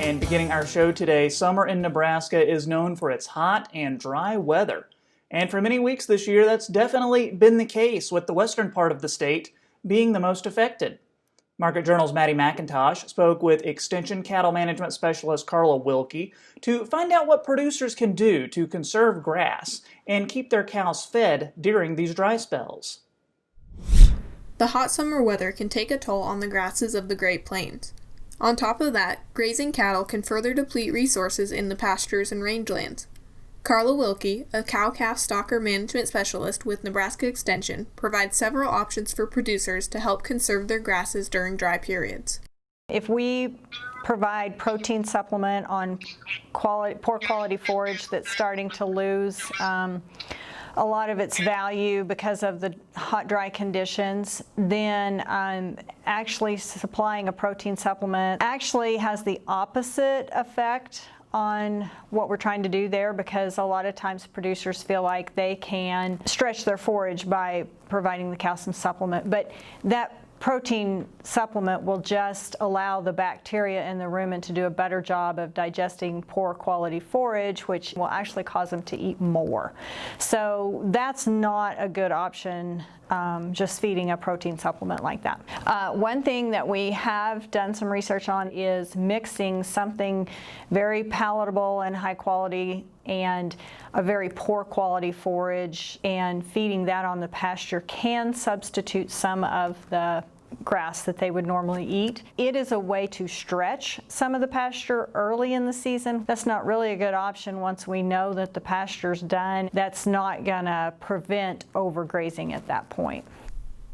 And beginning our show today, summer in Nebraska is known for its hot and dry weather. And for many weeks this year, that's definitely been the case, with the western part of the state being the most affected. Market Journal's Maddie McIntosh spoke with Extension Cattle Management Specialist Karla Wilke to find out what producers can do to conserve grass and keep their cows fed during these dry spells. The hot summer weather can take a toll on the grasses of the Great Plains. On top of that, grazing cattle can further deplete resources in the pastures and rangelands. Karla Wilke, a cow-calf stocker management specialist with Nebraska Extension, provides several options for producers to help conserve their grasses during dry periods. If we provide protein supplement on poor quality forage that's starting to lose a lot of its value because of the hot, dry conditions, then actually supplying a protein supplement actually has the opposite effect on what we're trying to do there, because a lot of times producers feel like they can stretch their forage by providing the cow some supplement. But that protein supplement will just allow the bacteria in the rumen to do a better job of digesting poor quality forage, which will actually cause them to eat more. So that's not a good option, just feeding a protein supplement like that. One thing that we have done some research on is mixing something very palatable and high quality and a very poor quality forage, and feeding that on the pasture can substitute some of the grass that they would normally eat. It is a way to stretch some of the pasture early in the season. That's not really a good option once we know that the pasture's done. That's not gonna prevent overgrazing at that point.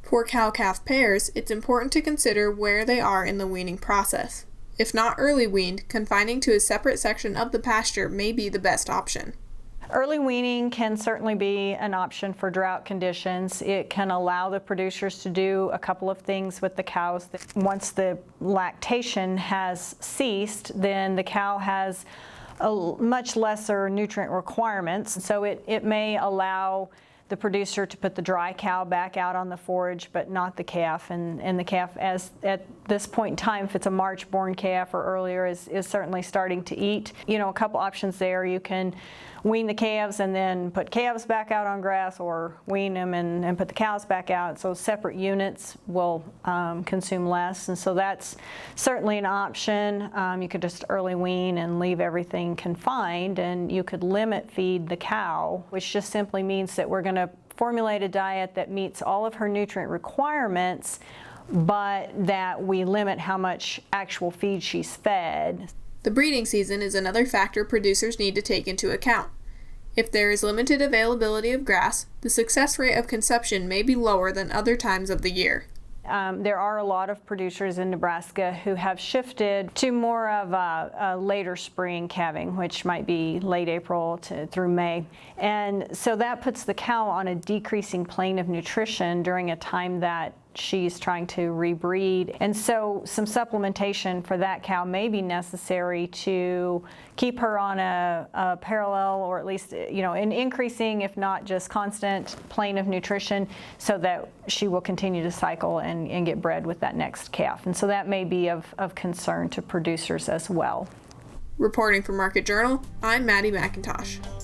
For cow-calf pairs, it's important to consider where they are in the weaning process. If not early weaned, confining to a separate section of the pasture may be the best option. Early weaning can certainly be an option for drought conditions. It can allow the producers to do a couple of things with the cows. Once the lactation has ceased, then the cow has a much lesser nutrient requirements. So it may allow the producer to put the dry cow back out on the forage, but not the calf. And the calf, as at this point in time, if it's a March-born calf or earlier, is certainly starting to eat. You know, a couple options there. You can wean the calves and then put calves back out on grass, or wean them and put the cows back out. So separate units will consume less, and so that's certainly an option. You could just early wean and leave everything confined, and you could limit feed the cow, which just simply means that we're going to formulate a diet that meets all of her nutrient requirements, but that we limit how much actual feed she's fed. The breeding season is another factor producers need to take into account. If there is limited availability of grass, the success rate of conception may be lower than other times of the year. There are a lot of producers in Nebraska who have shifted to more of a later spring calving, which might be late April through May. And so that puts the cow on a decreasing plane of nutrition during a time that she's trying to rebreed. And so some supplementation for that cow may be necessary to keep her on a parallel, or at least, you know, an increasing, if not just constant, plane of nutrition, so that she will continue to cycle and get bred with that next calf. And so that may be of concern to producers as well. Reporting for Market Journal, I'm Maddie McIntosh.